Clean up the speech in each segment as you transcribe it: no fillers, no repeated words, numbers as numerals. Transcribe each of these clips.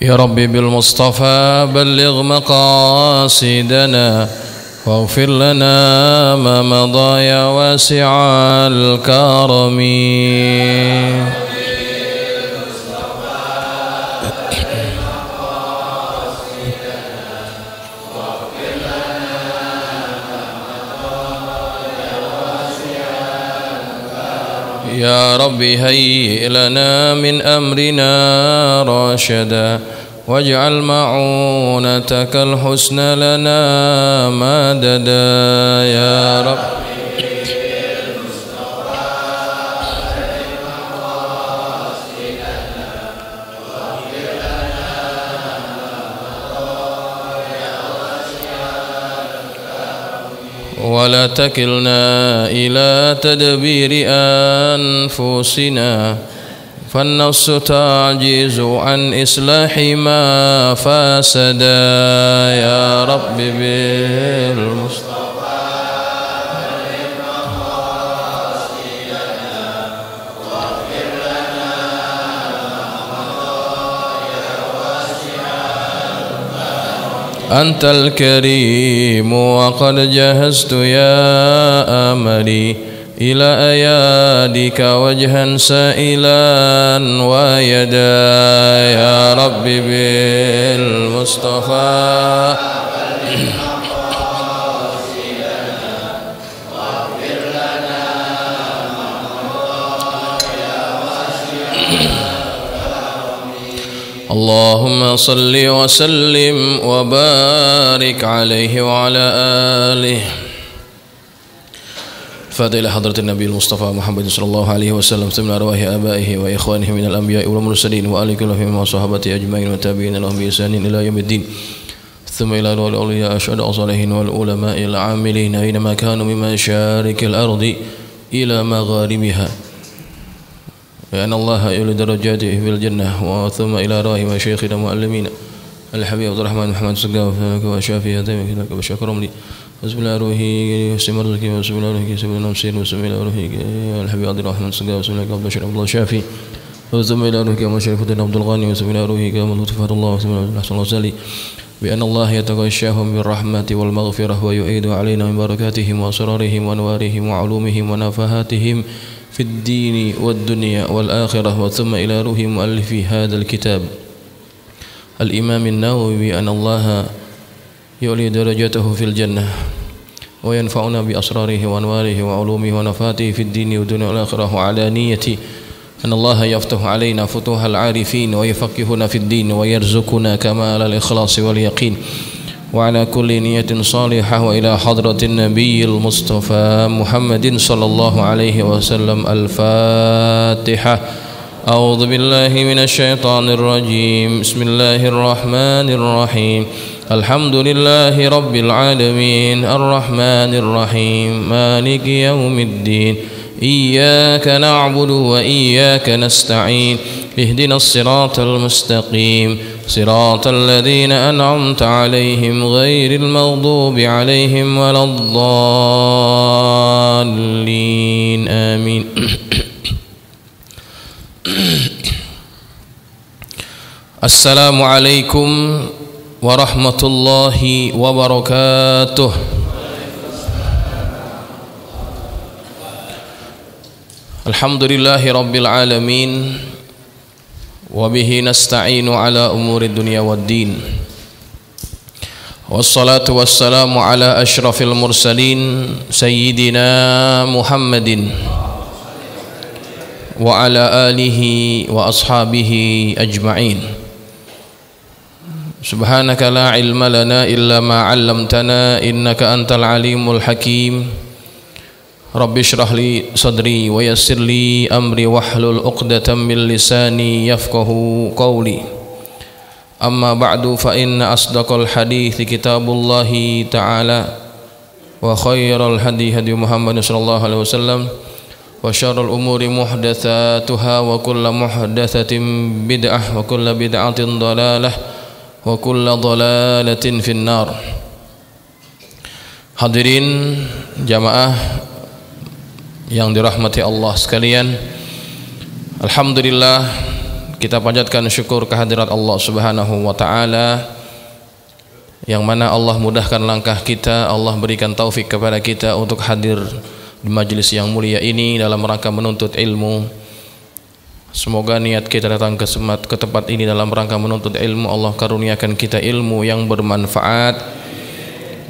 يا ربي بالمصطفى بلغ مقاصدنا واغفر لنا ما مضى يا واسع الكرم. يا ربي هيئ لنا من أمرنا رشدا واجعل معونتك الحسنى لنا مددا يا رب. ولا تكلنا إلى تدبير أنفسنا فالنفس تعجز عن إصلاح ما فسدا يا رب بالمصطفى. أنت الكريم وقد جهزت يا أملي إلى أيادك وجها سائلا ويدا يا رب بالمصطفى. اللهم صل وسلم وبارك عليه وعلى آله. فضيلة حضرة النبي المصطفى محمد صلى الله عليه وسلم ثم أرواح آبائه وإخوانه من الأنبياء والمرسلين وآل كلهم وصحابته أجمعين وتابعين لهم بإحسان إلى يوم الدين. ثم إلى أرواح الأولياء الشهداء الصالحين والعلماء العاملين أينما كانوا من مشارق الأرض إلى مغاربها وأن الله يولي درجاته في الجنة. ثم إلى أرواح مشايخنا المعلمين الحبيب عبد الرحمن محمد سقاف وشافي هذين كذاك وشكرهم لي. بسم الله الرحمن الرحيم. بسم الله الرحمن الرحيم. بسم الله الرحمن الحبيب عبد الرحمن سقاف. بسم الله عبد البشير عبد الله شافي. ثم إلى أروح مشرف الدين عبد الغني. بسم الله الرحمن الرحيم. لطفات الله وسم الله حسن الله بأن الله يتغشاهم بالرحمة والمغفرة ويعيد علينا من بركاتهم وأسرارهم وأنوارهم وعلومهم ونفحاتهم في الدين والدنيا والآخرة. وثم إلى روح مؤلف هذا الكتاب الإمام النووي بأن الله يعلي درجته في الجنة وينفعنا بأسراره وأنواره وعلومه ونفحاته في الدين والدنيا والآخرة وعلى نية أن الله يفتح علينا فتوح العارفين ويفقهنا في الدين ويرزقنا كمال الإخلاص واليقين وعلى كل نية صالحة. وإلى حضرة النبي المصطفى محمد صلى الله عليه وسلم الفاتحة. أعوذ بالله من الشيطان الرجيم. بسم الله الرحمن الرحيم. الحمد لله رب العالمين الرحمن الرحيم مالك يوم الدين إياك نعبد وإياك نستعين اهدنا الصراط المستقيم صراط الذين أنعمت عليهم غير المغضوب عليهم ولا الضالين آمين. السلام عليكم ورحمة الله وبركاته. الحمد لله رب العالمين وبه نستعين على أمور الدنيا والدين والصلاة والسلام على أشرف المرسلين سيدنا محمد وعلى آله وأصحابه أجمعين. سبحانك لا علم لنا إلا ما علمتنا إنك أنت العليم الحكيم. رب اشرح لي صدري ويسر لي أمري واحلل عقدة من لساني يفقه قولي. أما بعد فإن أصدق الحديث كتاب الله تعالى وخير الهدي هدي محمد صلى الله عليه وسلم وشر الأمور محدثاتها وكل محدثة بدعة وكل بدعة ضلالة وكل ضلالة في النار. Hadirin jamaah yang dirahmati Allah sekalian, alhamdulillah kita panjatkan syukur kehadirat Allah Subhanahu wa taala yang mana Allah mudahkan langkah kita, Allah berikan taufik kepada kita untuk hadir di majelis yang mulia ini dalam rangka menuntut ilmu. Semoga niat kita datang ke tempat ini dalam rangka menuntut ilmu, Allah karuniakan kita ilmu yang bermanfaat,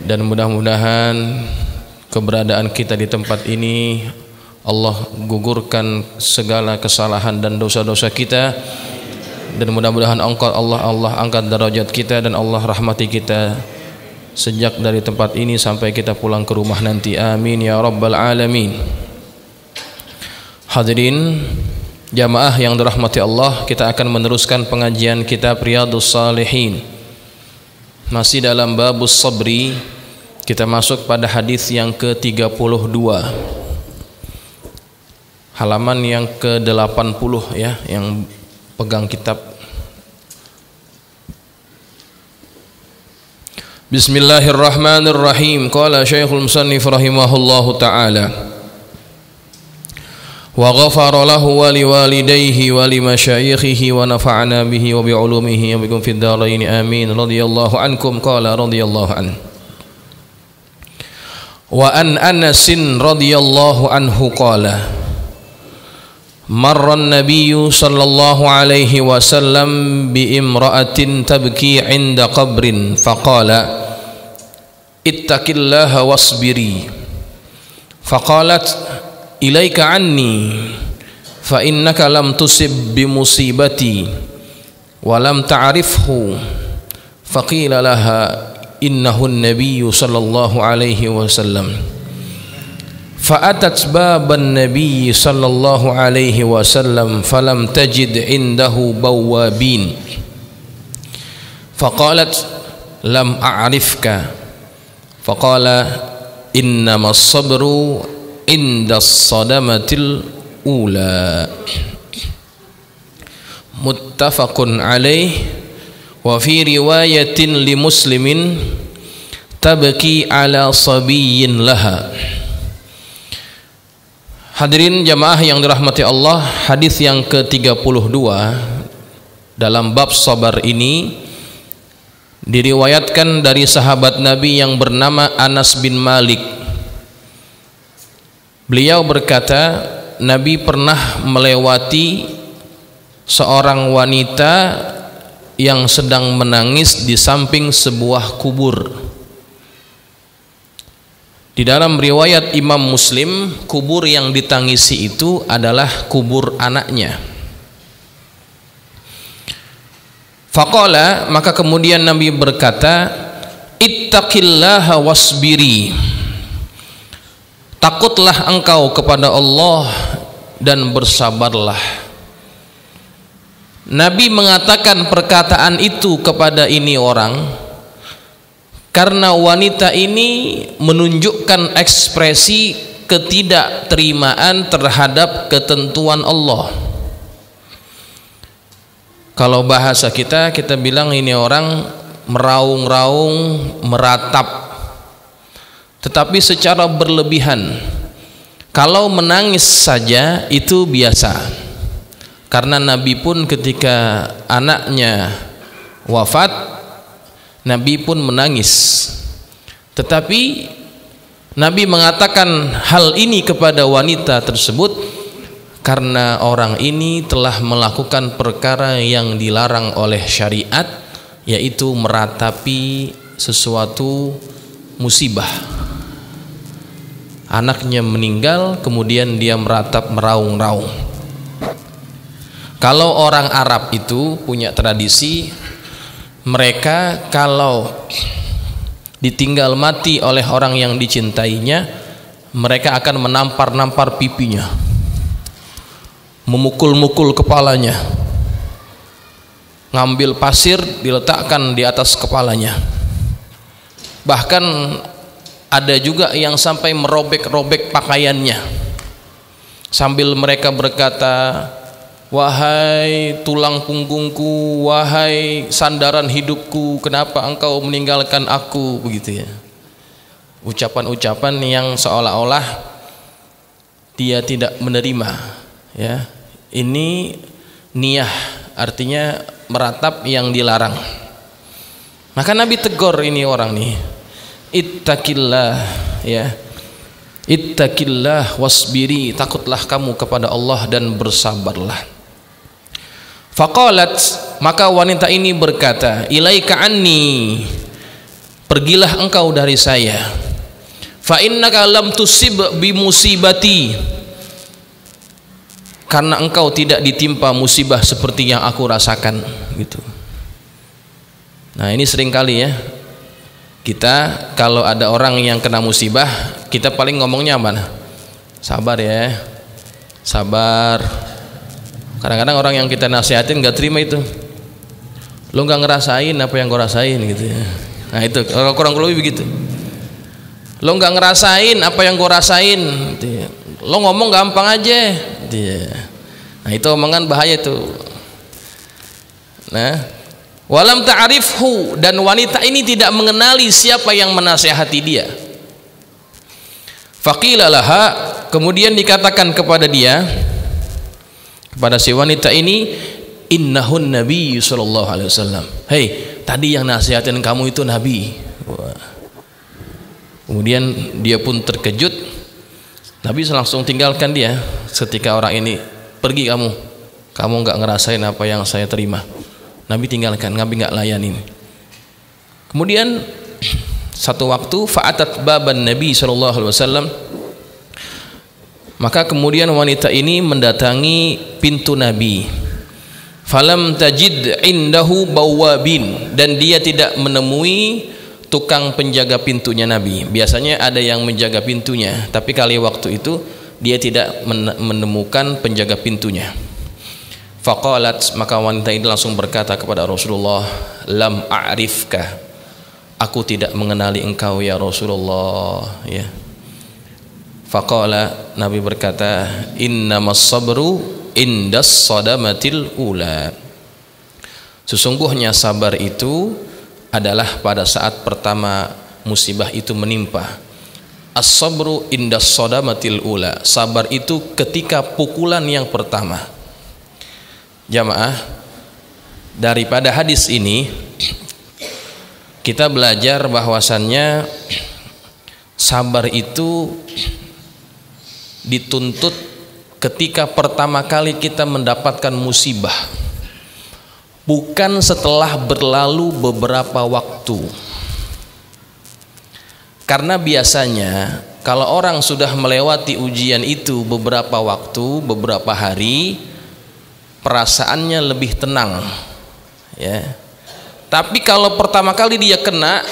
dan mudah-mudahan keberadaan kita di tempat ini Allah gugurkan segala kesalahan dan dosa-dosa kita, dan mudah-mudahan Allah angkat derajat kita dan Allah rahmati kita sejak dari tempat ini sampai kita pulang ke rumah nanti. Amin ya rabbal alamin. Hadirin jamaah yang dirahmati Allah, kita akan meneruskan pengajian kitab Riyadhus Shalihin. Masih dalam babus sabri, kita masuk pada hadis yang ke-32. Halaman yang ke-80 ya, yang pegang kitab. Bismillahirrahmanirrahim. Qala Syekhul Musannif rahimahullahu taala. Wa ghafara lahu wa liwalidayhi wa limasyayikhihi wa nafa'ana bihi wa bi'ulumihi wa bikum fid dharain amin. Radhiyallahu ankum. Qala radhiyallahu an. Wa an Anas radhiyallahu anhu qala marran nabiyyu sallallahu alaihi wasallam bi imra'atin tabki 'inda qabrin faqala ittaqillaha wasbiri faqalat ilaika anni fa innaka lam tusib bi musibati wa lam ta'rifhu faqila laha innahu an-nabiyyu sallallahu alaihi wasallam فأتت باب النبي صلى الله عليه وسلم فلم تجد عنده بوابين فقالت لم أعرفك فقال إنما الصبر عند الصدمة الأولى متفق عليه وفي رواية لمسلم تبكي على صبي لها. Hadirin jamaah yang dirahmati Allah, hadis yang ke-32 dalam bab sabar ini diriwayatkan dari sahabat Nabi yang bernama Anas bin Malik. Beliau berkata, Nabi pernah melewati seorang wanita yang sedang menangis di samping sebuah kubur. Di dalam riwayat Imam Muslim, kubur yang ditangisi itu adalah kubur anaknya. Faqala, maka kemudian Nabi berkata, ittaqillaha wasbiri, takutlah engkau kepada Allah dan bersabarlah. Nabi mengatakan perkataan itu kepada ini orang karena wanita ini menunjukkan ekspresi ketidakterimaan terhadap ketentuan Allah. Kalau bahasa kita bilang ini orang meraung-raung, meratap, tetapi secara berlebihan. Kalau menangis saja itu biasa, karena Nabi pun ketika anaknya wafat, Nabi pun menangis. Tetapi Nabi mengatakan hal ini kepada wanita tersebut karena orang ini telah melakukan perkara yang dilarang oleh syariat, yaitu meratapi sesuatu musibah. Anaknya meninggal, kemudian dia meratap, meraung-raung. Kalau orang Arab itu punya tradisi, mereka kalau ditinggal mati oleh orang yang dicintainya, mereka akan menampar-nampar pipinya, memukul-mukul kepalanya, ngambil pasir diletakkan di atas kepalanya. Bahkan ada juga yang sampai merobek-robek pakaiannya sambil mereka berkata, wahai tulang punggungku, wahai sandaran hidupku, kenapa engkau meninggalkan aku, begitu ya. Ucapan-ucapan yang seolah-olah dia tidak menerima, ya. Ini niyah artinya meratap yang dilarang. Maka Nabi tegur ini orang nih, ittaqillah, ya, ittaqillah wasbiri, takutlah kamu kepada Allah dan bersabarlah. Faqalat, maka wanita ini berkata, ilaika anni, pergilah engkau dari saya. Fa innaka lam tusib bi musibati, karena engkau tidak ditimpa musibah seperti yang aku rasakan, gitu. Nah, ini seringkali ya, kita kalau ada orang yang kena musibah, kita paling ngomongnya apa? Sabar ya, sabar. Kadang-kadang orang yang kita nasihatin nggak terima itu. Lo nggak ngerasain apa yang gue rasain, gitu ya. Nah itu kurang lebih begitu. Lo nggak ngerasain apa yang gue rasain, gitu ya. Lo ngomong gampang aja, gitu ya. Nah itu omongan bahaya tuh. Nah, walam ta'rifhu, dan wanita ini tidak mengenali siapa yang menasihati dia. Faqila laha, kemudian dikatakan kepada dia, kepada si wanita ini, innahun nabi sallallahu alaihi wasallam. Hei, tadi yang nasihatin kamu itu nabi. Wah. Kemudian dia pun terkejut. Nabi langsung tinggalkan dia. Ketika orang ini, pergi kamu nggak ngerasain apa yang saya terima. Nabi tinggalkan, Nabi nggak layanin. Kemudian satu waktu fa'atat baban Nabi sallallahu alaihi wasallam, maka kemudian wanita ini mendatangi pintu Nabi. Falam tajid indahu bawabin, dan dia tidak menemui tukang penjaga pintunya Nabi. Biasanya ada yang menjaga pintunya, tapi kali waktu itu dia tidak menemukan penjaga pintunya. Faqalat, maka wanita ini langsung berkata kepada Rasulullah, lam a'rifka, aku tidak mengenali engkau ya Rasulullah, ya. Faqala, Nabi berkata, innamas sabru indas sadamatil ula, sesungguhnya sabar itu adalah pada saat pertama musibah itu menimpa. As-sabru indas sadamatil ula, sabar itu ketika pukulan yang pertama. Jamaah, daripada hadis ini kita belajar bahwasannya sabar itu dituntut ketika pertama kali kita mendapatkan musibah, bukan setelah berlalu beberapa waktu. Karena biasanya kalau orang sudah melewati ujian itu beberapa waktu, beberapa hari, perasaannya lebih tenang, ya. Tapi kalau pertama kali dia kena,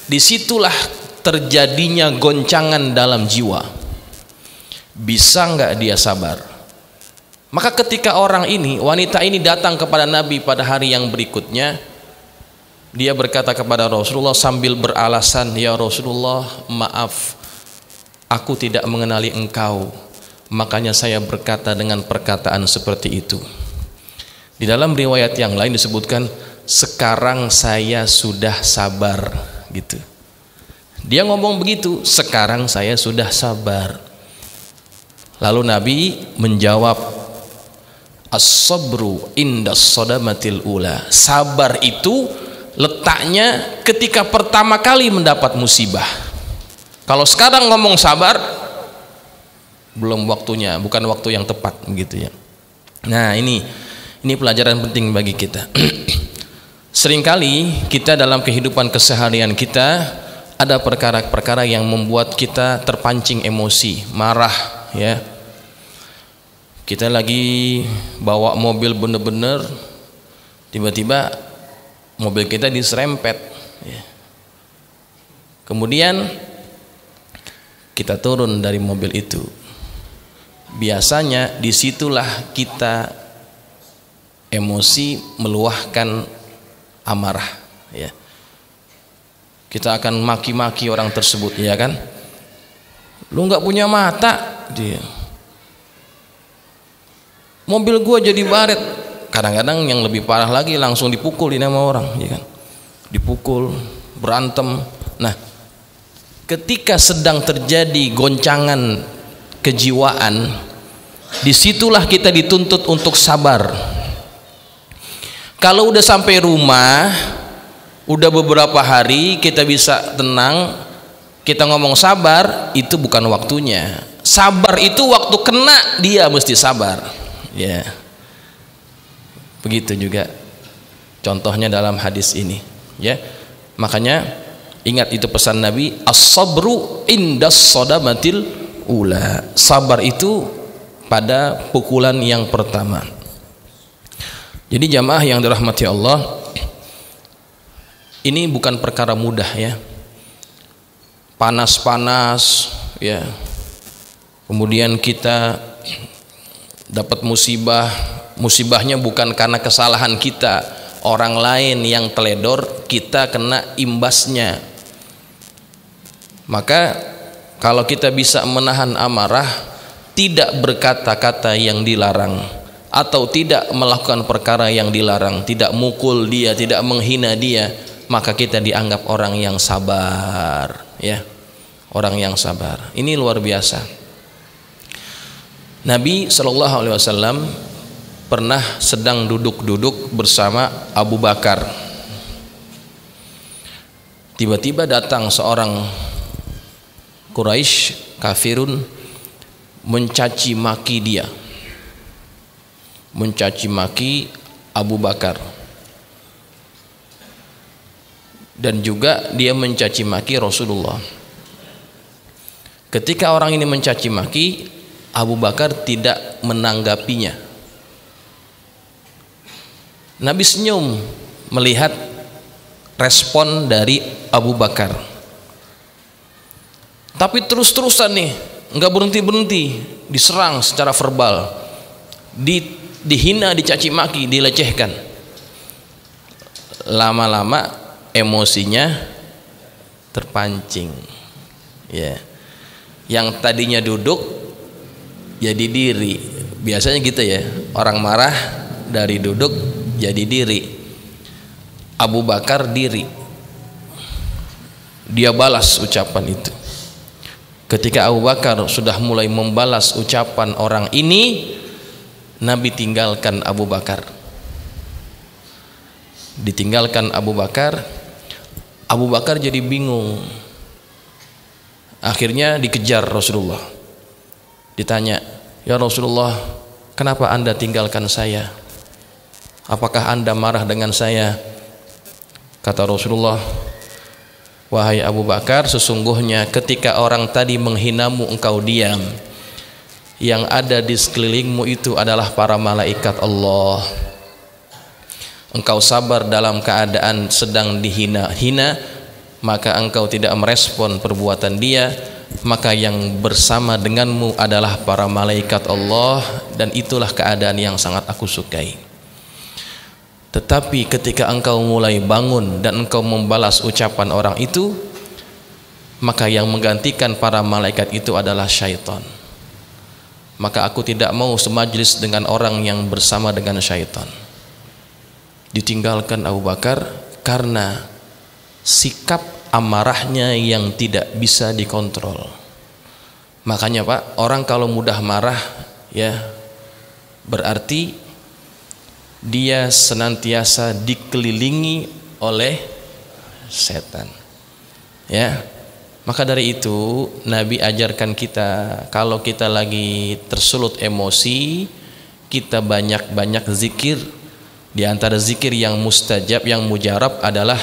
disitulah terjadinya goncangan dalam jiwa. Bisa nggak dia sabar? Maka ketika orang ini, wanita ini datang kepada Nabi pada hari yang berikutnya, dia berkata kepada Rasulullah sambil beralasan, ya Rasulullah, maaf, aku tidak mengenali engkau, makanya saya berkata dengan perkataan seperti itu. Di dalam riwayat yang lain disebutkan, sekarang saya sudah sabar, gitu. Dia ngomong begitu, sekarang saya sudah sabar. Lalu Nabi menjawab, as-sabru indas sadamatil ula, sabar itu letaknya ketika pertama kali mendapat musibah. Kalau sekarang ngomong sabar, belum waktunya, bukan waktu yang tepat, begitu ya. Nah, ini pelajaran penting bagi kita. Seringkali kita dalam kehidupan keseharian kita ada perkara-perkara yang membuat kita terpancing emosi, marah, ya. Kita lagi bawa mobil bener-bener, tiba-tiba mobil kita diserempet, ya. Kemudian kita turun dari mobil itu. Biasanya disitulah kita emosi meluahkan amarah, ya. Kita akan maki-maki orang tersebut, ya kan? Lu nggak punya mata, dia. Mobil gua jadi baret. Kadang-kadang yang lebih parah lagi langsung dipukulin sama orang, ya kan? Dipukul, berantem. Nah, ketika sedang terjadi goncangan kejiwaan, disitulah kita dituntut untuk sabar. Kalau udah sampai rumah, udah beberapa hari kita bisa tenang, kita ngomong sabar, itu bukan waktunya. Sabar itu waktu kena dia mesti sabar. Ya. Begitu juga contohnya dalam hadis ini, ya. Makanya ingat itu pesan Nabi, as-sabru indas sadamatil ula. Sabar itu pada pukulan yang pertama. Jadi jamaah yang dirahmati Allah, ini bukan perkara mudah ya. Panas-panas ya. Kemudian kita dapat musibah. Musibahnya bukan karena kesalahan kita, orang lain yang teledor, kita kena imbasnya. Maka kalau kita bisa menahan amarah, tidak berkata-kata yang dilarang, atau tidak melakukan perkara yang dilarang, tidak mukul dia, tidak menghina dia, maka kita dianggap orang yang sabar, ya, orang yang sabar. Ini luar biasa. Nabi SAW pernah sedang duduk-duduk bersama Abu Bakar. Tiba-tiba datang seorang Quraisy kafirun mencaci maki dia, mencaci maki Abu Bakar, dan juga dia mencaci maki Rasulullah. Ketika orang ini mencaci maki, Abu Bakar tidak menanggapinya. Nabi senyum melihat respon dari Abu Bakar, tapi terus-terusan nih, nggak berhenti-berhenti, diserang secara verbal, dihina, dicaci maki, dilecehkan. Lama-lama emosinya terpancing, ya. Yang tadinya duduk jadi diri, biasanya gitu ya, orang marah dari duduk jadi diri. Abu Bakar diri, dia balas ucapan itu. Ketika Abu Bakar sudah mulai membalas ucapan orang ini, Nabi tinggalkan Abu Bakar. Ditinggalkan Abu Bakar, Abu Bakar jadi bingung. Akhirnya dikejar Rasulullah. Ditanya, "Ya Rasulullah, kenapa Anda tinggalkan saya? Apakah Anda marah dengan saya?" Kata Rasulullah, "Wahai Abu Bakar, sesungguhnya ketika orang tadi menghinamu engkau diam. Yang ada di sekelilingmu itu adalah para malaikat Allah. Engkau sabar dalam keadaan sedang dihina-hina, maka engkau tidak merespon perbuatan dia, maka yang bersama denganmu adalah para malaikat Allah, dan itulah keadaan yang sangat aku sukai. Tetapi ketika engkau mulai bangun dan engkau membalas ucapan orang itu, maka yang menggantikan para malaikat itu adalah syaitan. Maka aku tidak mau semajlis dengan orang yang bersama dengan syaitan." Ditinggalkan Abu Bakar karena sikap amarahnya yang tidak bisa dikontrol. Makanya Pak, orang kalau mudah marah ya, berarti dia senantiasa dikelilingi oleh setan, ya. Maka dari itu Nabi ajarkan kita, kalau kita lagi tersulut emosi, kita banyak-banyak zikir. Di antara zikir yang mustajab, yang mujarab adalah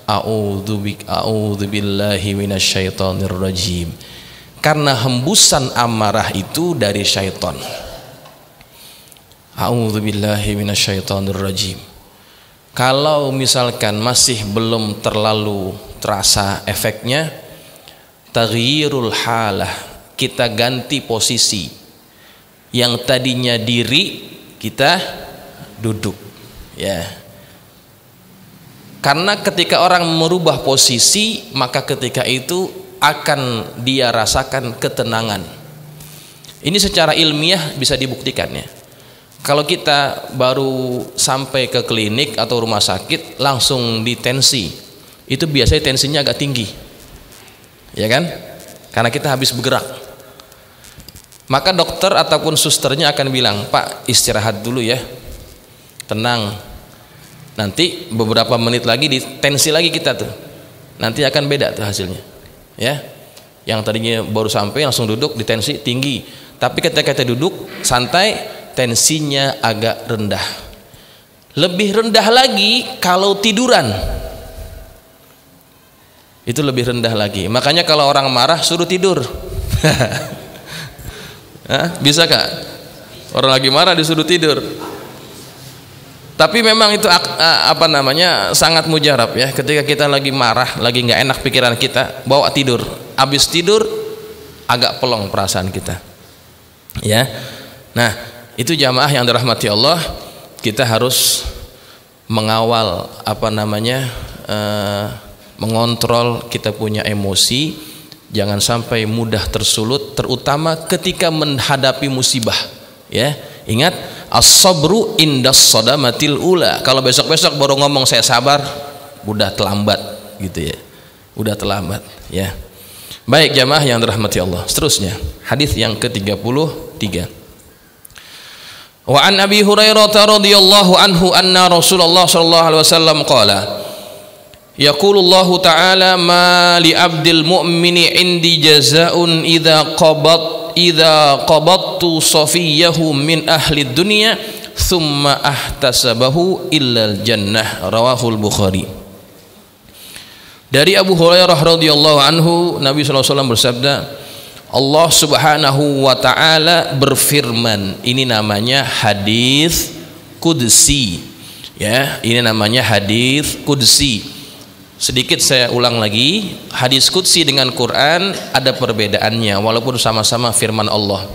a'udzubillahi minasyaitonir rajim. Karena hembusan amarah itu dari syaitan. A'udzubillahi minasyaitonir rajim. Kalau misalkan masih belum terlalu terasa efeknya, taghyirul halah, kita ganti posisi. Yang tadinya diri, kita duduk, ya. Karena ketika orang merubah posisi, maka ketika itu akan dia rasakan ketenangan. Ini secara ilmiah bisa dibuktikan ya. Kalau kita baru sampai ke klinik atau rumah sakit langsung ditensi, itu biasanya tensinya agak tinggi, ya kan? Karena kita habis bergerak. Maka dokter ataupun susternya akan bilang, "Pak, istirahat dulu ya, tenang." nanti beberapa menit lagi ditensi lagi kita tuh, nanti akan beda tuh hasilnya ya. Yang tadinya baru sampai langsung duduk ditensi tinggi, tapi ketika kita duduk santai tensinya agak rendah. Lebih rendah lagi kalau tiduran, itu lebih rendah lagi. Makanya kalau orang marah suruh tidur. Bisa kak? Orang lagi marah disuruh tidur. Tapi memang itu sangat mujarab ya. Ketika kita lagi marah, lagi nggak enak pikiran kita, bawa tidur. Habis tidur agak pelong perasaan kita. Ya. Nah, itu jamaah yang dirahmati Allah, kita harus mengawal mengontrol kita punya emosi, jangan sampai mudah tersulut, terutama ketika menghadapi musibah. Ya, ingat as-sabru indas sadamatil ula. Kalau besok-besok baru ngomong saya sabar, udah terlambat gitu ya. Udah terlambat ya. Baik jamaah yang dirahmati Allah. Seterusnya, hadis yang ke-33. Wa an Abi Hurairah radhiyallahu anhu anna Rasulullah sallallahu alaihi wasallam qala yaqulullahu ta'ala ma li abdil mu'mini indi jazaa'un idza qabattu safiyahu min ahli dunya thumma ahtasabahu illal jannah, rawahul Bukhari. Dari Abu Hurairah radhiyallahu anhu, Nabi sallallahu alaihi wasallam bersabda, Allah Subhanahu wa taala berfirman. Ini namanya hadis qudsi. Ya, ini namanya hadis qudsi. Sedikit saya ulang lagi, hadis qudsi dengan Quran ada perbedaannya walaupun sama-sama firman Allah.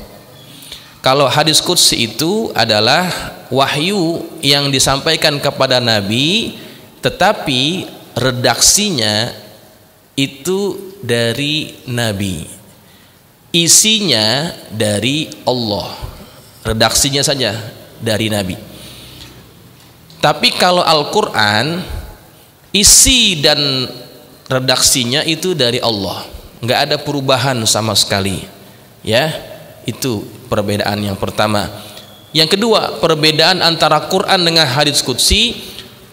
Kalau hadis qudsi itu adalah wahyu yang disampaikan kepada Nabi, tetapi redaksinya itu dari Nabi, isinya dari Allah, redaksinya saja dari Nabi. Tapi kalau Al-Quran, isi dan redaksinya itu dari Allah, nggak ada perubahan sama sekali ya. Itu perbedaan yang pertama. Yang kedua, perbedaan antara Quran dengan hadis qudsi.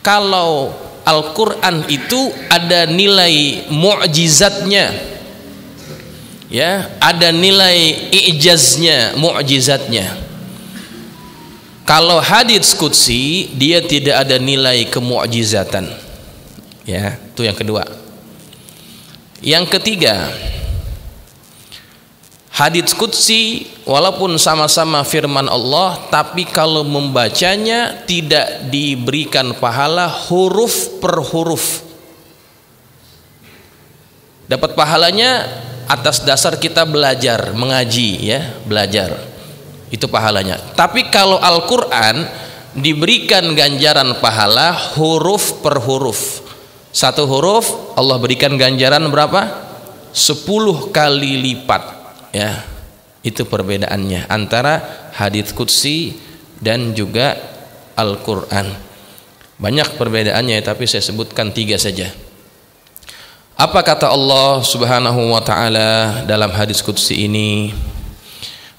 Kalau Al-Quran itu ada nilai mu'jizatnya ya, ada nilai i'jaznya, mu'jizatnya. Kalau hadis qudsi dia tidak ada nilai kemu'jizatan ya. Itu yang kedua. Yang ketiga, hadits qudsi walaupun sama-sama firman Allah, tapi kalau membacanya tidak diberikan pahala huruf per huruf. Dapat pahalanya atas dasar kita belajar, mengaji ya, belajar. Itu pahalanya. Tapi kalau Al-Quran diberikan ganjaran pahala huruf per huruf. Satu huruf Allah berikan ganjaran berapa? 10 kali lipat ya. Itu perbedaannya antara hadits qudsi dan juga Al-Quran. Banyak perbedaannya, tapi saya sebutkan 3 saja. Apa kata Allah Subhanahu wa ta'ala dalam hadis qudsi ini?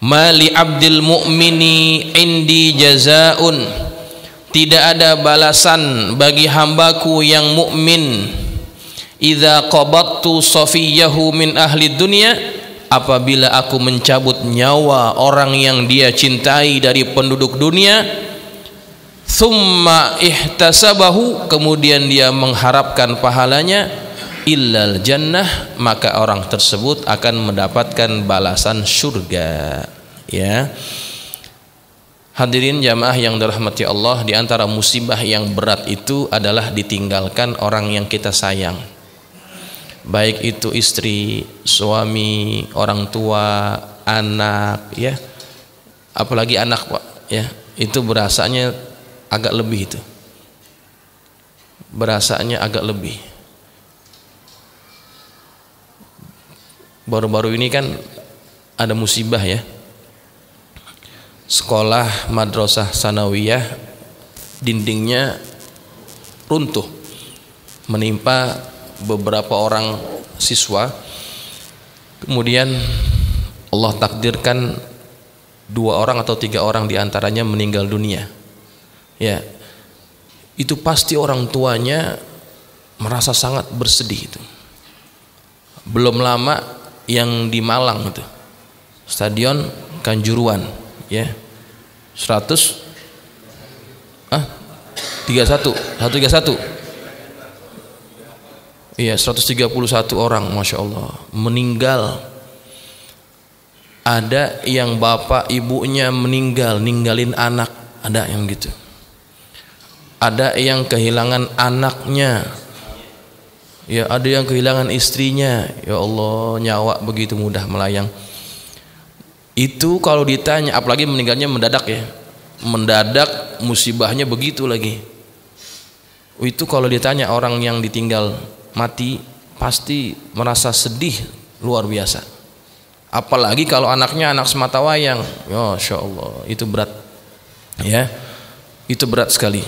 Mali abdil mu'mini indi jazaun, tidak ada balasan bagi hambaku yang mukmin, idza qabattu safiyahu min ahli dunya, apabila aku mencabut nyawa orang yang dia cintai dari penduduk dunia, thumma ihtasabahu, kemudian dia mengharapkan pahalanya, illal jannah, maka orang tersebut akan mendapatkan balasan surga ya. Hadirin jamaah yang dirahmati Allah, di antara musibah yang berat itu adalah ditinggalkan orang yang kita sayang, baik itu istri, suami, orang tua, anak ya, apalagi anak Pak ya, itu berasanya agak lebih, itu berasanya agak lebih. Baru-baru ini kan ada musibah ya, sekolah madrasah sanawiyah dindingnya runtuh menimpa beberapa orang siswa. Kemudian Allah takdirkan 2 orang atau 3 orang diantaranya meninggal dunia ya. itu pasti orang tuanya merasa sangat bersedih itu. Belum lama yang di Malang itu, Stadion Kanjuruan, ya, 131, iya 131 orang, masya Allah meninggal. Ada yang bapak ibunya meninggal, ninggalin anak, ada yang gitu. Ada yang kehilangan anaknya, ya ada yang kehilangan istrinya. Ya Allah, nyawa begitu mudah melayang. Itu kalau ditanya, apalagi meninggalnya mendadak ya, mendadak, musibahnya begitu lagi. Itu kalau ditanya orang yang ditinggal mati pasti merasa sedih luar biasa. Apalagi kalau anaknya anak sematawayang, Masya Allah, itu berat, ya, itu berat sekali.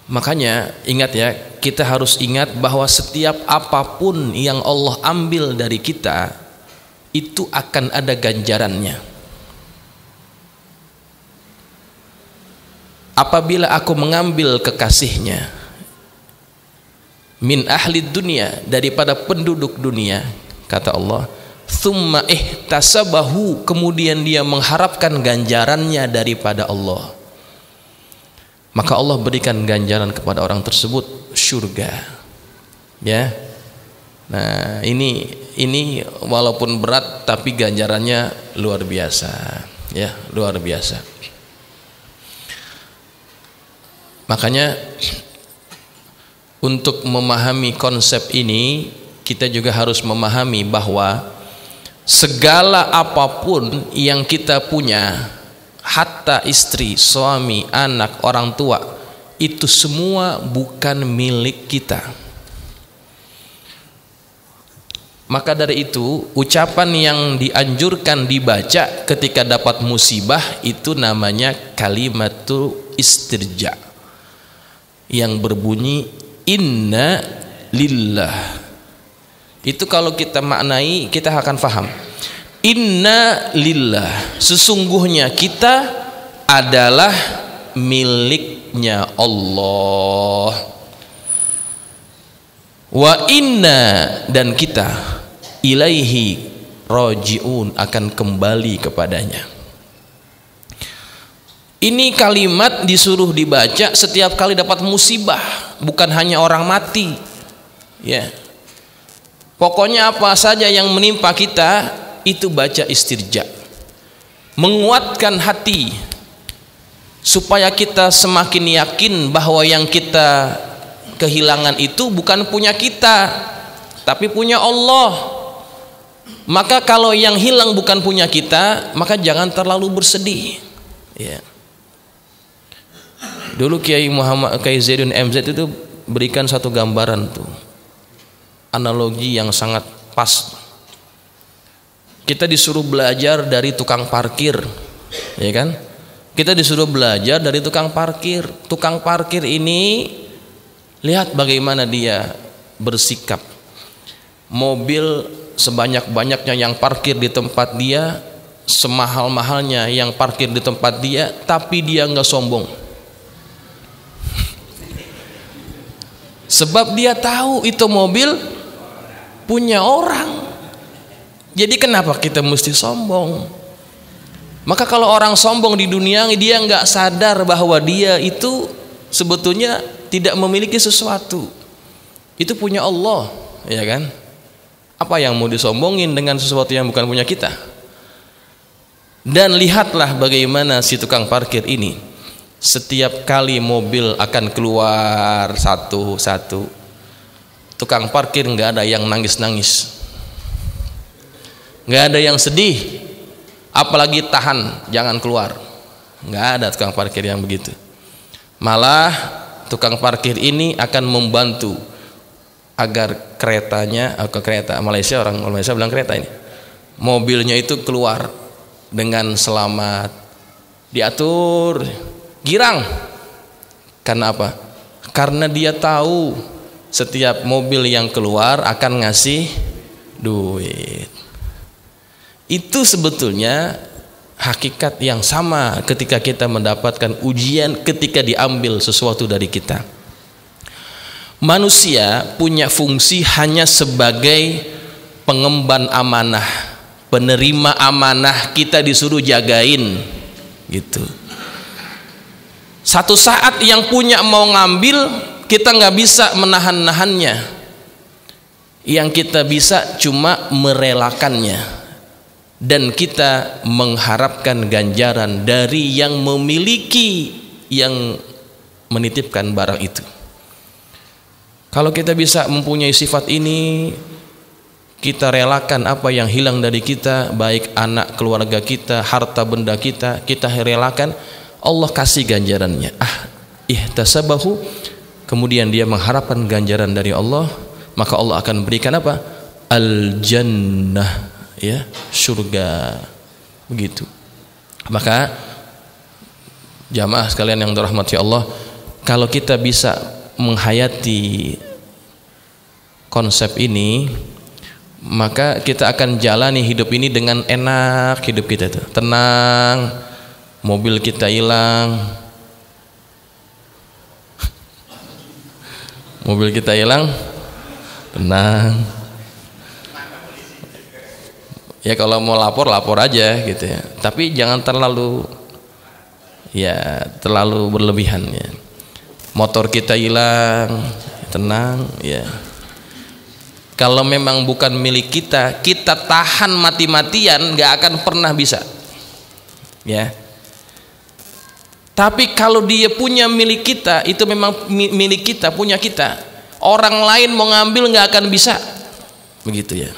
Makanya ingat ya, kita harus ingat bahwa setiap apapun yang Allah ambil dari kita itu akan ada ganjarannya. Apabila aku mengambil kekasihnya min ahli dunia, daripada penduduk dunia, kata Allah, thumma ihtasabahu, kemudian dia mengharapkan ganjarannya daripada Allah, maka Allah berikan ganjaran kepada orang tersebut surga, ya. Nah, ini walaupun berat tapi ganjarannya luar biasa, ya, luar biasa. Makanya untuk memahami konsep ini, kita juga harus memahami bahwa segala apapun yang kita punya, hatta istri, suami, anak, orang tua, itu semua bukan milik kita. Maka dari itu, ucapan yang dianjurkan dibaca ketika dapat musibah itu namanya kalimatul istirja, yang berbunyi inna lillah. Itu kalau kita maknai, kita akan faham. Inna lillah, sesungguhnya kita adalah miliknya Allah. Wa inna, dan kita ilaihi rajiun, akan kembali kepadanya. Ini kalimat disuruh dibaca setiap kali dapat musibah, bukan hanya orang mati, ya. Pokoknya apa saja yang menimpa kita itu baca istirja, menguatkan hati supaya kita semakin yakin bahwa yang kita kehilangan itu bukan punya kita tapi punya Allah. Maka kalau yang hilang bukan punya kita, maka jangan terlalu bersedih, ya. Dulu Kiai Zaidun MZ itu berikan satu gambaran tuh, analogi yang sangat pas. Kita disuruh belajar dari tukang parkir, ya kan? Kita disuruh belajar dari tukang parkir. Tukang parkir ini, lihat bagaimana dia bersikap. Mobil sebanyak-banyaknya yang parkir di tempat dia, semahal-mahalnya yang parkir di tempat dia, tapi dia nggak sombong. Sebab dia tahu itu mobil punya orang. Jadi kenapa kita mesti sombong? Maka kalau orang sombong di dunia, dia nggak sadar bahwa dia itu sebetulnya tidak memiliki sesuatu. Itu punya Allah, ya kan? Apa yang mau disombongin dengan sesuatu yang bukan punya kita? Dan lihatlah bagaimana si tukang parkir ini. Setiap kali mobil akan keluar satu-satu, tukang parkir nggak ada yang nangis-nangis, nggak ada yang sedih, apalagi tahan jangan keluar. Nggak ada tukang parkir yang begitu. Malah tukang parkir ini akan membantu agar keretanya, kereta Malaysia, orang Malaysia bilang kereta ini, mobilnya itu keluar dengan selamat, diatur girang. Karena apa? Karena dia tahu setiap mobil yang keluar akan ngasih duit. Itu sebetulnya hakikat yang sama ketika kita mendapatkan ujian, ketika diambil sesuatu dari kita. Manusia punya fungsi hanya sebagai pengemban amanah, penerima amanah, kita disuruh jagain gitu. Satu saat yang punya mau ngambil, kita nggak bisa menahan-nahannya. Yang kita bisa cuma merelakannya, dan kita mengharapkan ganjaran dari yang memiliki, yang menitipkan barang itu. Kalau kita bisa mempunyai sifat ini, kita relakan apa yang hilang dari kita, baik anak, keluarga kita, harta benda kita, kita relakan, Allah kasih ganjarannya. Ihtasabahu, kemudian dia mengharapkan ganjaran dari Allah, maka Allah akan berikan apa? Al-jannah, ya, surga. Begitu. Maka jamaah sekalian yang dirahmati Allah, kalau kita bisa menghayati konsep ini, maka kita akan jalani hidup ini dengan enak. Hidup kita tuh tenang, mobil kita hilang, mobil kita hilang, tenang. Ya kalau mau lapor aja gitu ya. Tapi jangan terlalu berlebihan ya. Motor kita hilang, tenang ya. Kalau memang bukan milik kita, kita tahan mati-matian, nggak akan pernah bisa. Ya. Tapi kalau dia punya milik kita, itu memang milik kita, punya kita. Orang lain mau ngambil nggak akan bisa, begitu ya.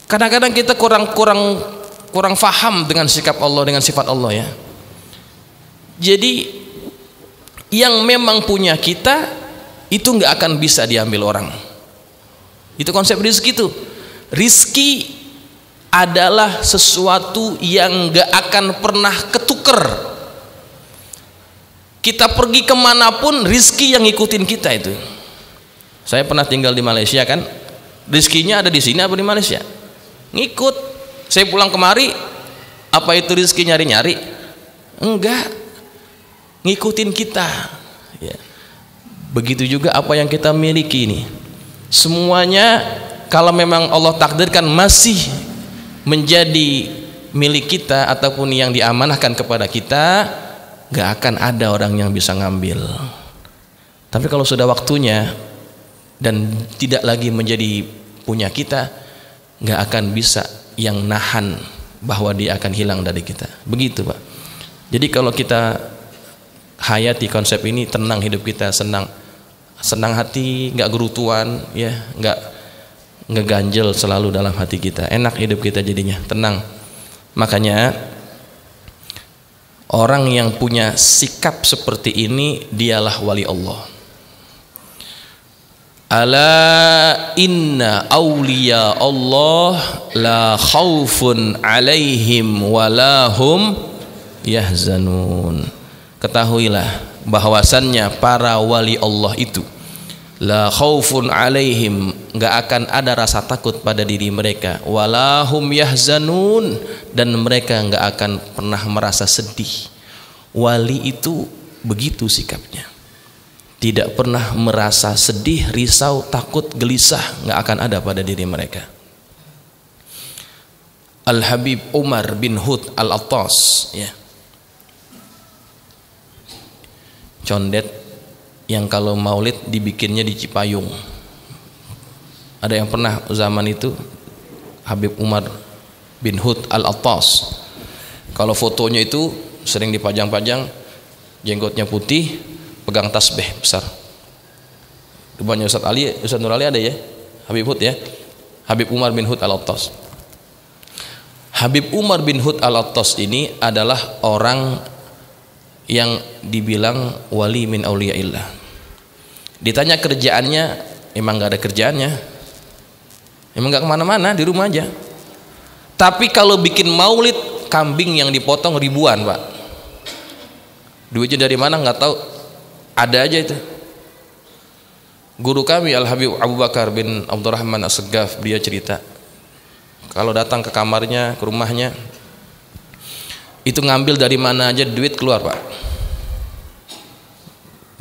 Kadang-kadang kita kurang faham dengan sikap Allah, dengan sifat Allah ya. Jadi yang memang punya kita itu nggak akan bisa diambil orang. Itu konsep rizki itu. Rizki adalah sesuatu yang nggak akan pernah ketuker. Kita pergi kemanapun, rizki yang ngikutin kita itu. Saya pernah tinggal di Malaysia kan, rizkinya ada di sini apa di Malaysia? Ngikut. Saya pulang kemari, apa itu rizki nyari-nyari? Enggak, ngikutin kita ya. Begitu juga apa yang kita miliki ini, semuanya kalau memang Allah takdirkan masih menjadi milik kita ataupun yang diamanahkan kepada kita, nggak akan ada orang yang bisa ngambil. Tapi kalau sudah waktunya dan tidak lagi menjadi punya kita, nggak akan bisa yang nahan bahwa dia akan hilang dari kita. Begitu Pak. Jadi kalau kita hayati konsep ini, tenang hidup kita, senang hati, nggak gerutuan ya, nggak ngeganjel selalu dalam hati kita, enak hidup kita jadinya, tenang. Makanya orang yang punya sikap seperti ini dialah wali Allah. Ala inna awliya Allah la khawfun alaihim walahum yahzanun. Ketahuilah bahwasannya para wali Allah itu la khaufun alaihim, enggak akan ada rasa takut pada diri mereka, walahum yahzanun, dan mereka enggak akan pernah merasa sedih. Wali itu begitu sikapnya, tidak pernah merasa sedih, risau, takut, gelisah, enggak akan ada pada diri mereka. Al-Habib Umar bin Hud Al-Attas ya, condet yang kalau maulid dibikinnya di Cipayung. Ada yang pernah zaman itu, Habib Umar bin Hud Al-Attas, kalau fotonya itu sering dipajang-pajang, jenggotnya putih, pegang tasbih besar. Rupanya Ustaz Nur Ali ada ya, Habib Hud ya, Habib Umar bin Hud Al-Attas. Habib Umar bin Hud Al-Attas ini adalah orang yang dibilang wali min auliyaillah. Ditanya kerjaannya, emang gak ada kerjaannya, emang gak kemana-mana, di rumah aja. Tapi kalau bikin maulid, kambing yang dipotong ribuan Pak. Duitnya dari mana nggak tahu, ada aja itu. Guru kami Al-Habib Abu Bakar bin Abdurrahman As-Segaf, dia cerita kalau datang ke kamarnya, ke rumahnya, Itu ngambil dari mana aja duit keluar, Pak.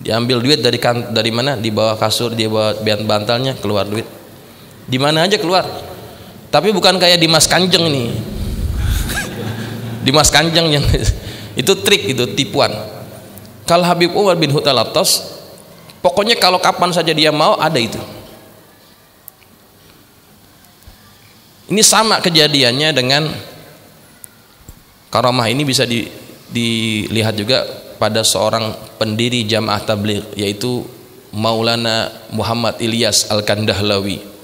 Diambil duit dari mana? Di bawah kasur, di bawah bantalnya keluar duit. Di mana aja keluar. Tapi bukan kayak Dimas Kanjeng nih. Dimas Kanjeng yang itu trik, itu tipuan. Kalau Habib Umar bin Hutalatos, pokoknya kalau kapan saja dia mau ada itu. Ini sama kejadiannya dengan karamah ini bisa dilihat juga pada seorang pendiri Jamaah Tabligh, yaitu Maulana Muhammad Ilyas Al-Kandahlawi.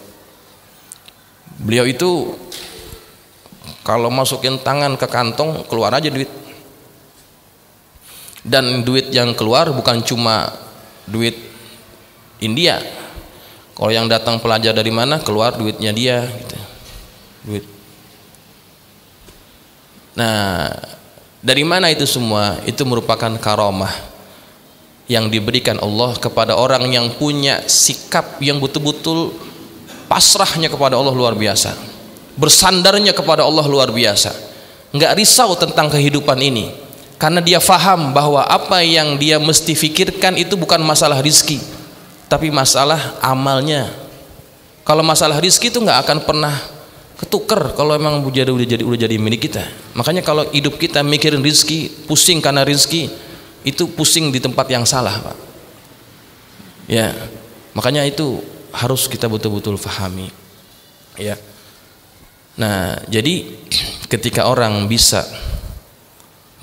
Beliau itu kalau masukin tangan ke kantong keluar aja duit. Dan duit yang keluar bukan cuma duit India. Kalau yang datang pelajar dari mana, keluar duitnya dia gitu. Duit. Nah, dari mana itu semua? Itu merupakan karamah yang diberikan Allah kepada orang yang punya sikap yang betul-betul pasrahnya kepada Allah luar biasa, bersandarnya kepada Allah luar biasa, nggak risau tentang kehidupan ini, karena dia faham bahwa apa yang dia mesti fikirkan itu bukan masalah rizki, tapi masalah amalnya. Kalau masalah rizki itu nggak akan pernah ketuker kalau emang udah jadi milik kita. Makanya kalau hidup kita mikirin rizki, pusing karena rizki, itu pusing di tempat yang salah, Pak. Ya, makanya itu harus kita betul-betul fahami. Ya. Nah, jadi ketika orang bisa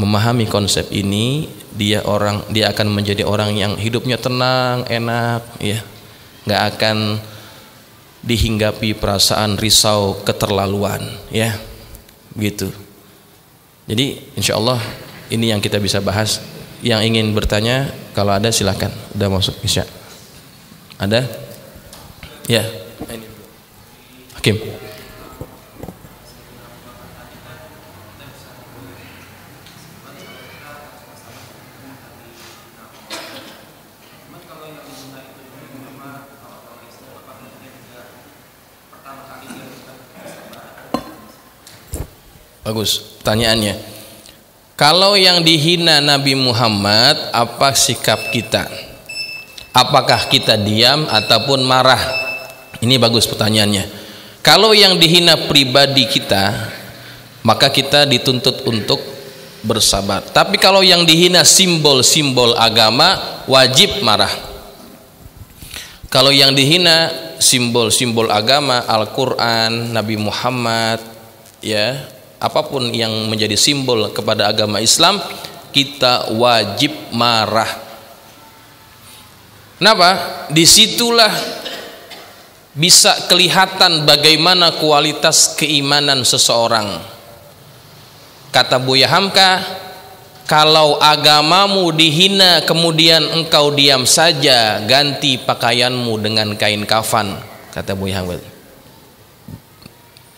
memahami konsep ini, dia akan menjadi orang yang hidupnya tenang, enak, ya, nggak akan dihinggapi perasaan risau keterlaluan, ya, gitu. Jadi insya Allah ini yang kita bisa bahas. Yang ingin bertanya kalau ada silakan. Udah masuk Isya? Ada? Ya. Hakim. Bagus pertanyaannya. Kalau yang dihina Nabi Muhammad, apa sikap kita? Apakah kita diam ataupun marah? Ini bagus pertanyaannya. Kalau yang dihina pribadi kita, maka kita dituntut untuk bersabar. Tapi kalau yang dihina simbol-simbol agama, wajib marah. Kalau yang dihina simbol-simbol agama, Al-Quran, Nabi Muhammad, ya, apapun yang menjadi simbol kepada agama Islam, kita wajib marah. Kenapa? Disitulah bisa kelihatan bagaimana kualitas keimanan seseorang. Kata Buya Hamka, kalau agamamu dihina kemudian engkau diam saja, ganti pakaianmu dengan kain kafan, kata Buya Hamka.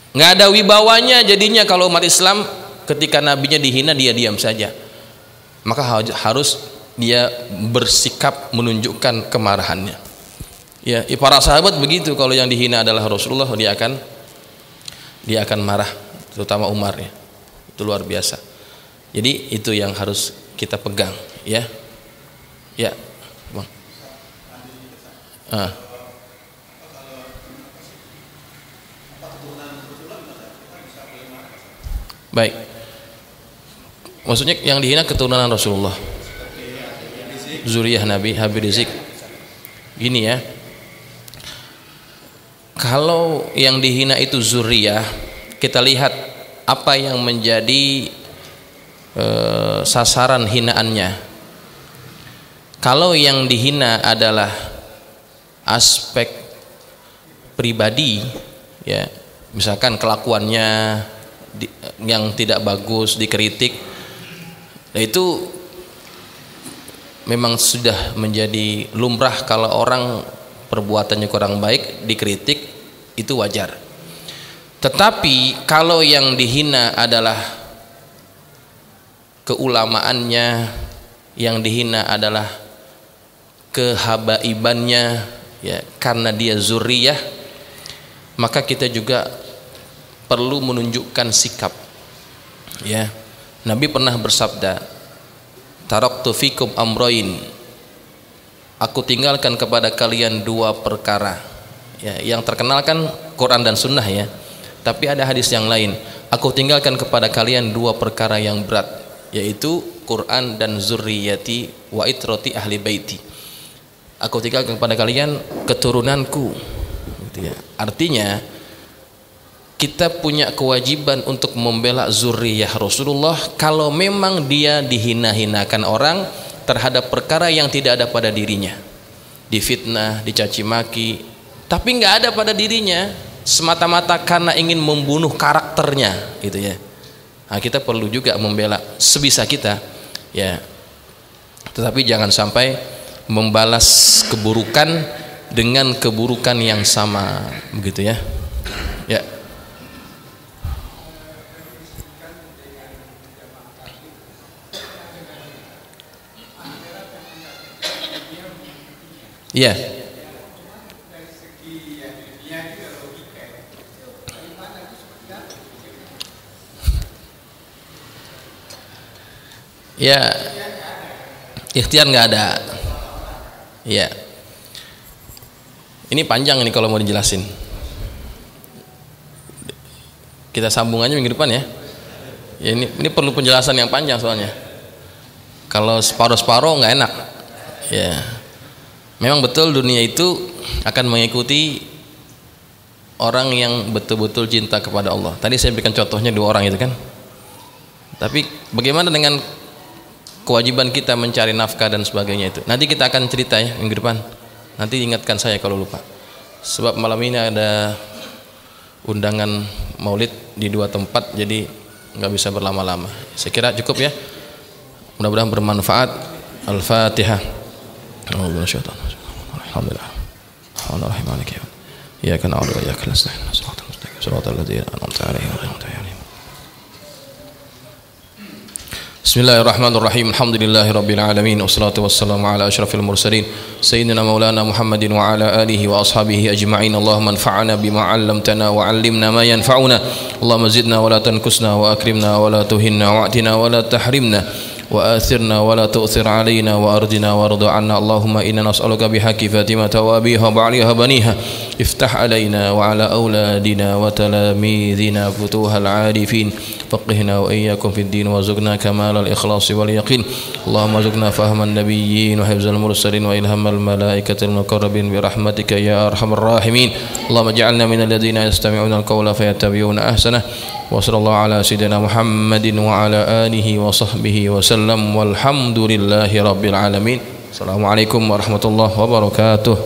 Nggak ada wibawanya jadinya kalau umat Islam ketika nabinya dihina dia diam saja. Maka harus dia bersikap menunjukkan kemarahannya. Ya, para sahabat begitu, kalau yang dihina adalah Rasulullah, dia akan marah, terutama Umar, ya. Itu luar biasa. Jadi itu yang harus kita pegang, ya. Ya, Bang. Baik. Maksudnya yang dihina keturunan Rasulullah, zuriyah Nabi, Habib Rizik. Gini ya. Kalau yang dihina itu zuriyah, kita lihat apa yang menjadi sasaran hinaannya. Kalau yang dihina adalah aspek pribadi, ya, misalkan kelakuannya yang tidak bagus dikritik, nah itu memang sudah menjadi lumrah. Kalau orang perbuatannya kurang baik dikritik, itu wajar. Tetapi kalau yang dihina adalah keulamaannya, yang dihina adalah kehabaibannya, ya, karena dia zuriyah, maka kita juga perlu menunjukkan sikap, ya. Nabi pernah bersabda, taraktu fikum amroin, aku tinggalkan kepada kalian dua perkara. Ya, yang terkenal kan Quran dan Sunnah ya. Tapi ada hadis yang lain, aku tinggalkan kepada kalian dua perkara yang berat, yaitu Quran dan zurriyati wa itrati ahli baiti. Aku tinggalkan kepada kalian keturunanku, gitu ya. Artinya kita punya kewajiban untuk membela zuriyah Rasulullah kalau memang dia dihina-hinakan orang terhadap perkara yang tidak ada pada dirinya, difitnah, dicaci maki, tapi nggak ada pada dirinya, semata-mata karena ingin membunuh karakternya, gitu ya. Nah, kita perlu juga membela sebisa kita, ya. Tetapi jangan sampai membalas keburukan dengan keburukan yang sama, begitu ya. Ya. Iya. Ya, ikhtiar nggak ada. Ya, ini panjang ini kalau mau dijelasin. Kita sambung aja minggu depan ya. Ya ini perlu penjelasan yang panjang soalnya. Kalau separuh-separuh nggak enak. Ya. Memang betul dunia itu akan mengikuti orang yang betul-betul cinta kepada Allah. Tadi saya berikan contohnya dua orang itu kan. Tapi bagaimana dengan kewajiban kita mencari nafkah dan sebagainya itu? Nanti kita akan cerita ya minggu depan. Nanti ingatkan saya kalau lupa. Sebab malam ini ada undangan maulid di dua tempat, jadi nggak bisa berlama-lama. Saya kira cukup ya. Mudah-mudahan bermanfaat. Al-Fatihah. Alhamdulillah. Alhamdulillah. Iyyaka na'budu wa iyyaka nasta'in. Shiratal ladzina an'amta 'alaihim ghairil maghdubi 'alaihim. Bismillahirrahmanirrahim. Alhamdulillahirabbil alamin. Wassalatu wassalamu ala asyrafil mursalin sayyidina maulana Muhammadin wa ala alihi wa ashabihi ajma'in. Allahumma anfa'na bima 'allamtana wa 'allimna ma yanfa'una. Allahumma zidna wa la tanqusna wa akrimna wa la tuhinna wa'tina wa la tahrimna وآثرنا ولا تؤثر علينا وأرضنا وارض عنا. اللهم إنا نسألك بحق فاطمة وأبيها وبعليها بنيها افتح علينا وعلى أولادنا وتلاميذنا فتوح العارفين فقهنا وإياكم في الدين وارزقنا كمال الإخلاص واليقين. اللهم ارزقنا فهم النبيين وحفظ المرسلين وإلهام الملائكة المقربين برحمتك يا أرحم الراحمين. اللهم اجعلنا من الذين يستمعون القول فيتبعون أحسنه. وصلى الله على سيدنا محمد وعلى آله وصحبه وسلم والحمد لله رب العالمين. السلام عليكم ورحمة الله وبركاته.